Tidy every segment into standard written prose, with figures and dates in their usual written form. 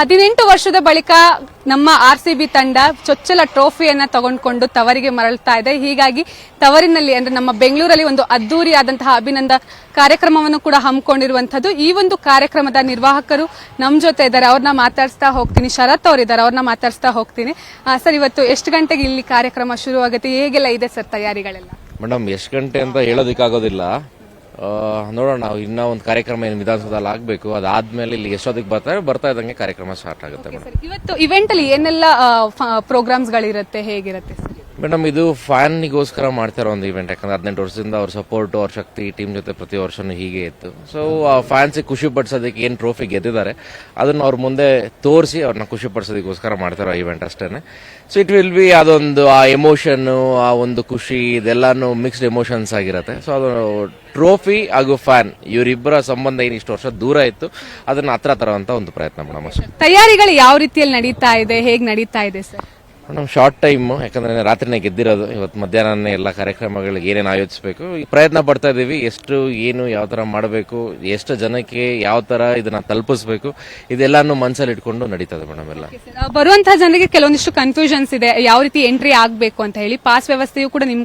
18 ವರ್ಷದ ಬಳಿಕ ನಮ್ಮ ಆರ್ಸಿಬಿ ತಂಡ ಚೊಚ್ಚಲ ಟ್ರೋಫಿಯನ್ನ ತಗೊಂಡ್ಕೊಂಡು ತವರಿಗೆ ಮರಳ್ತಾ ಇದೆ. ಹೀಗಾಗಿ ತವರಿನಲ್ಲಿ ಅಂದ್ರೆ ನಮ್ಮ ಬೆಂಗಳೂರಲ್ಲಿ ಒಂದು ಅದ್ದೂರಿಯಾದಂತಹ ಅಭಿನಂದನಾ ಕಾರ್ಯಕ್ರಮವನ್ನು ಕೂಡ ಹಮ್ಮಿಕೊಂಡಿರುವಂತದ್ದು. ಈ ಒಂದು ಕಾರ್ಯಕ್ರಮದ ನಿರ್ವಾಹಕರು ನಮ್ಮ ಜೊತೆ ಇದ್ದಾರೆ, ಅವ್ರನ್ನ ಮಾತಾಡಿಸ್ತಾ ಹೋಗ್ತೀನಿ. ಶರತ್ ಅವರಿದ್ದಾರೆ, ಅವ್ರನ್ನ ಮಾತಾಡಿಸ್ತಾ ಹೋಗ್ತೀನಿ. ಸರ್, ಇವತ್ತು ಎಷ್ಟು ಗಂಟೆಗೆ ಇಲ್ಲಿ ಕಾರ್ಯಕ್ರಮ ಶುರು ಆಗುತ್ತೆ, ಹೇಗೆಲ್ಲ ಇದೆ ಸರ್ ತಯಾರಿಗಳೆಲ್ಲ? ಮೇಡಮ್, ಎಷ್ಟು ಗಂಟೆ ಅಂತ ಹೇಳೋದಕ್ಕಾಗೋದಿಲ್ಲ. ನೋಡೋಣ, ನಾವು ಇನ್ನೂ ಒಂದು ಕಾರ್ಯಕ್ರಮ ಏನು ವಿಧಾನಸೌಧದಲ್ಲಿ ಆಗಬೇಕು. ಅದಾದ್ಮೇಲೆ ಇಲ್ಲಿ ಎಷ್ಟೊತ್ತಿಗೆ ಬರ್ತಾ ಇದ್ದಂಗೆ ಕಾರ್ಯಕ್ರಮ ಸ್ಟಾರ್ಟ್ ಆಗುತ್ತೆ ಮೇಡಮ್. ಇವತ್ತು ಇವೆಂಟ್ ಅಲ್ಲಿ ಏನೆಲ್ಲ ಪ್ರೋಗ್ರಾಮ್ಸ್ ಗಳಿರುತ್ತೆ, ಹೇಗಿರುತ್ತೆ ಸರ್? ಮೇಡಮ್, ಇದು ಫ್ಯಾನ್ನಿಗೋಸ್ಕರ ಮಾಡ್ತಾರೋ ಒಂದು ಇವೆಂಟ್. ಯಾಕಂದ್ರೆ 18 ವರ್ಷದಿಂದ ಅವ್ರ ಸಪೋರ್ಟ್, ಅವ್ರ ಶಕ್ತಿ ಟೀಮ್ ಜೊತೆ ಪ್ರತಿ ವರ್ಷನೂ ಹೀಗೆ ಇತ್ತು. ಸೊ ಫ್ಯಾನ್ಸಿಗೆ ಖುಷಿ ಪಡಿಸೋದಕ್ಕೆ ಏನು ಟ್ರೋಫಿ ಗೆದ್ದಿದ್ದಾರೆ ಅದನ್ನ ಅವ್ರ ಮುಂದೆ ತೋರಿಸಿ ಅವ್ರನ್ನ ಖುಷಿ ಪಡಿಸೋದಕ್ಕೋಸ್ಕರ ಮಾಡ್ತಾರೋ ಇವೆಂಟ್ ಅಷ್ಟೇನೆ. ಸೊ ಇಟ್ ವಿಲ್ ಬಿ ಅದೊಂದು ಆ ಎಮೋಷನ್, ಆ ಒಂದು ಖುಷಿ, ಇದೆಲ್ಲಾನು ಮಿಕ್ಸ್ಡ್ ಎಮೋಷನ್ಸ್ ಆಗಿರುತ್ತೆ. ಸೊ ಅದು ಟ್ರೋಫಿ ಹಾಗೂ ಫ್ಯಾನ್ ಇವರಿಬ್ಬರ ಸಂಬಂಧ ಏನು ಇಷ್ಟು ವರ್ಷ ದೂರ ಇತ್ತು, ಅದನ್ನ ಹತ್ರ ತರುವಂತ ಒಂದು ಪ್ರಯತ್ನ ಮೇಡಮ್ ಅಷ್ಟೇ. ತಯಾರಿಗಳು ಯಾವ ರೀತಿಯಲ್ಲಿ ನಡೀತಾ ಇದೆ, ಹೇಗೆ ನಡೀತಾ ಇದೆ ಸರ್? ಮೇಡಮ್, ಶಾರ್ಟ್ ಟೈಮ್, ಯಾಕಂದ್ರೆ ರಾತ್ರಿನೇ ಗೆದ್ದಿರೋದು. ಇವತ್ತು ಮಧ್ಯಾಹ್ನ ಎಲ್ಲ ಕಾರ್ಯಕ್ರಮಗಳಿಗೆ ಏನೇನು ಆಯೋಜಿಸಬೇಕು ಪ್ರಯತ್ನ ಪಡ್ತಾ ಇದೀವಿ. ಎಷ್ಟು ಏನು ಯಾವ ತರ ಮಾಡಬೇಕು, ಎಷ್ಟು ಜನಕ್ಕೆ ಯಾವ ತರ ಇದನ್ನ ತಲುಪಿಸಬೇಕು, ಇದೆಲ್ಲಾನು ಮನಸ್ಸಲ್ಲಿ ಇಟ್ಕೊಂಡು ನಡೀತದೆ ಮೇಡಮ್. ಎಲ್ಲ ಬರುವಂತಹ ಜನರಿಗೆ ಕೆಲವೊಂದಿಷ್ಟು ಕನ್ಫ್ಯೂಷನ್ಸ್ ಇದೆ, ಯಾವ ರೀತಿ ಎಂಟ್ರಿ ಆಗಬೇಕು ಅಂತ ಹೇಳಿ. ಪಾಸ್ ವ್ಯವಸ್ಥೆಯು ಕೂಡ ನಿಮ್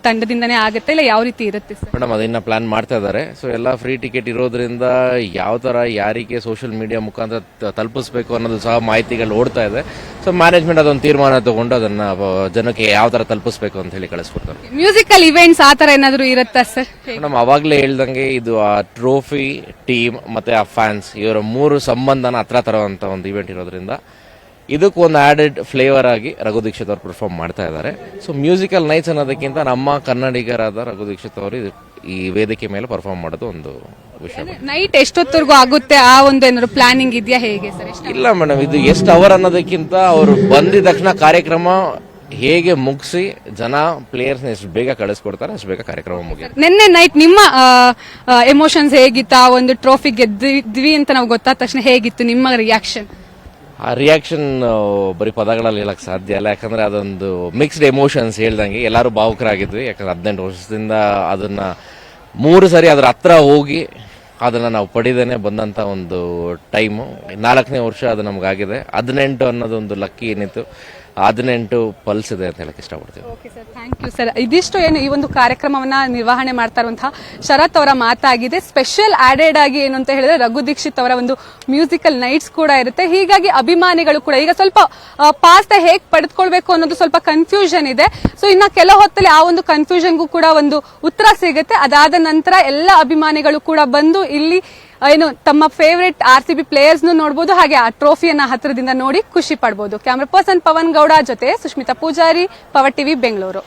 ತಂಡದಿಂದನೇ ಆಗುತ್ತೆ, ಇಲ್ಲ ಯಾವ ರೀತಿ ಇರುತ್ತೆ ಸರ್? ಮೇಡಮ್, ಅದನ್ನ ಪ್ಲಾನ್ ಮಾಡ್ತಾ ಇದ್ದಾರೆ. ಸೊ ಎಲ್ಲ ಫ್ರೀ ಟಿಕೆಟ್ ಇರೋದ್ರಿಂದ ಯಾವ ತರ ಯಾರಿಗೆ ಸೋಷಿಯಲ್ ಮೀಡಿಯಾ ಮುಖಾಂತರ ತಲುಪಿಸಬೇಕು ಅನ್ನೋದು ಸಹ ಮಾಹಿತಿಗಳು ಓಡ್ತಾ ಇದೆ. ಸೊ ಮ್ಯಾನೇಜ್ಮೆಂಟ್ ಅದೊಂದು ತೀರ್ಮಾನ ತಗೊಂಡು ಅದನ್ನ ಜನಕ್ಕೆ ಯಾವ ತರ ತಲುಪಿಸಬೇಕು ಅಂತ ಹೇಳಿ ಕಳಿಸ್ಕೊಡ್ತಾರೆ. ಮ್ಯೂಸಿಕಲ್ ಇವೆಂಟ್ಸ್ ಆ ತರ ಏನಾದ್ರು ಇರುತ್ತಾ ಸರ್? ಮೇಡಮ್, ಅವಾಗ್ಲೇ ಹೇಳ್ದಂಗೆ ಇದು ಆ ಟ್ರೋಫಿ, ಟೀಮ್ ಮತ್ತೆ ಆ ಫ್ಯಾನ್ಸ್ ಇವರ ಮೂರು ಸಂಬಂಧನ ಹತ್ರ ತರುವಂತ ಒಂದು ಇವೆಂಟ್ ಇರೋದ್ರಿಂದ ಇದಕ್ಕೆ ಒಂದು ಆಡೆಡ್ ಫ್ಲೇವರ್ ಆಗಿ ರಘು ದೀಕ್ಷಿತ್ ಅವರು ಪರ್ಫಾರ್ಮ್ ಮಾಡ್ತಾ ಇದ್ದಾರೆ. ಸೊ ಮ್ಯೂಸಿಕಲ್ ನೈಟ್ಸ್ ಅನ್ನೋದಕ್ಕಿಂತ ನಮ್ಮ ಕನ್ನಡಿಗರಾದ ರಘು ದೀಕ್ಷಿತ್ ಅವರು ಈ ವೇದಿಕೆ ಮೇಲೆ ಪರ್ಫಾರ್ಮ್ ಮಾಡೋದು ಒಂದು ವಿಷಯ. ನೈಟ್ ಎಷ್ಟೊತ್ತವರೆಗೂ ಆಗುತ್ತೆ, ಆ ಒಂದು ಏನಾದ್ರು ಪ್ಲಾನಿಂಗ್ ಇದೆಯಾ, ಹೇಗೆ ಸರ್? ಇಲ್ಲ ಮೇಡಮ್, ಇದು ಎಷ್ಟು ಅವರ್ ಅನ್ನೋದಕ್ಕಿಂತ ಅವರು ಬಂದಿದ ತಕ್ಷಣ ಕಾರ್ಯಕ್ರಮ ಹೇಗೆ ಮುಗಿಸಿ ಜನ ಪ್ಲೇಯರ್ಸ್ ಎಷ್ಟು ಬೇಗ ಕಳಿಸ್ಕೊಡ್ತಾರೆ ಅಷ್ಟು ಬೇಗ ಕಾರ್ಯಕ್ರಮ ಮುಗಿಯುತ್ತೆ. ನಿನ್ನೆ ನೈಟ್ ನಿಮ್ಮ ಎಮೋಷನ್ಸ್ ಹೇಗಿತ್ತು? ಆ ಒಂದು ಟ್ರೋಫಿ ಗೆದ್ದಿದ್ವಿ ಅಂತ ನಾವು ಗೊತ್ತಾದ ತಕ್ಷಣ ಹೇಗಿತ್ತು ನಿಮ್ಮ ರಿಯಾಕ್ಷನ್? ಆ ರಿಯಾಕ್ಷನ್ ಬರೀ ಪದಗಳಲ್ಲಿ ಹೇಳಕ್ ಸಾಧ್ಯ ಇಲ್ಲ. ಯಾಕಂದ್ರೆ ಅದೊಂದು ಮಿಕ್ಸ್ಡ್ ಎಮೋಷನ್ಸ್ ಹೇಳ್ದಂಗೆ ಎಲ್ಲರೂ ಭಾವುಕರಾಗಿದ್ವಿ. ಯಾಕಂದ್ರೆ 18 ವರ್ಷದಿಂದ ಅದನ್ನ 3 ಸರಿ ಅದ್ರ ಹತ್ರ ಹೋಗಿ ಅದನ್ನ ನಾವು ಪಡೆದೇನೆ ಬಂದಂತ ಒಂದು ಟೈಮು. 4ನೇ ವರ್ಷ ಅದು ನಮಗಾಗಿದೆ. 18 ಅನ್ನೋದೊಂದು ಲಕ್ಕಿ ಏನಿತ್ತು, 18 ಪಲ್ಸ್ ಇದೆ ಅಂತ ಹೇಳಕ್ ಇಷ್ಟಪಡ್ತೀವಿ. Thank you sir. ಇದಿಷ್ಟು ಏನು ಈ ಒಂದು ಕಾರ್ಯಕ್ರಮವನ್ನ ನಿರ್ವಹಣೆ ಮಾಡ್ತಾ ಇರುವಂತಹ ಶರತ್ ಅವರ ಮಾತಾಗಿದೆ. ಸ್ಪೆಷಲ್ ಆಡೆಡ್ ಆಗಿ ಏನು ಅಂತ ಹೇಳಿದ್ರೆ ರಘು ದೀಕ್ಷಿತ್ ಅವರ ಒಂದು ಮ್ಯೂಸಿಕಲ್ ನೈಟ್ಸ್ ಕೂಡ ಇರುತ್ತೆ. ಹೀಗಾಗಿ ಅಭಿಮಾನಿಗಳು ಕೂಡ ಈಗ ಸ್ವಲ್ಪ ಪಾಸ್ ಹೇಗ್ ಪಡೆದುಕೊಳ್ಬೇಕು ಅನ್ನೋದು ಸ್ವಲ್ಪ ಕನ್ಫ್ಯೂಷನ್ ಇದೆ. ಸೊ ಇನ್ನ ಕೆಲ ಹೊತ್ತಲ್ಲಿ ಆ ಒಂದು ಕನ್ಫ್ಯೂಷನ್ಗೂ ಕೂಡ ಒಂದು ಉತ್ತರ ಸಿಗುತ್ತೆ. ಅದಾದ ನಂತರ ಎಲ್ಲ ಅಭಿಮಾನಿಗಳು ಕೂಡ ಬಂದು ಇಲ್ಲಿ ಏನು ತಮ್ಮ ಫೇವರೇಟ್ ಆರ್ಸಿಬಿ ಪ್ಲೇಯರ್ಸ್ ನೋಡಬಹುದು, ಹಾಗೆ ಆ ಟ್ರೋಫಿಯನ್ನ ಹತ್ರದಿಂದ ನೋಡಿ ಖುಷಿ ಪಡಬಹುದು. ಕ್ಯಾಮರಾ ಪರ್ಸನ್ ಪವನ್ ಗೌಡ ಜೊತೆ ಸುಷ್ಮಿತಾ ಪೂಜಾರಿ, ಪವರ್ ಟಿವಿ, ಬೆಂಗಳೂರು.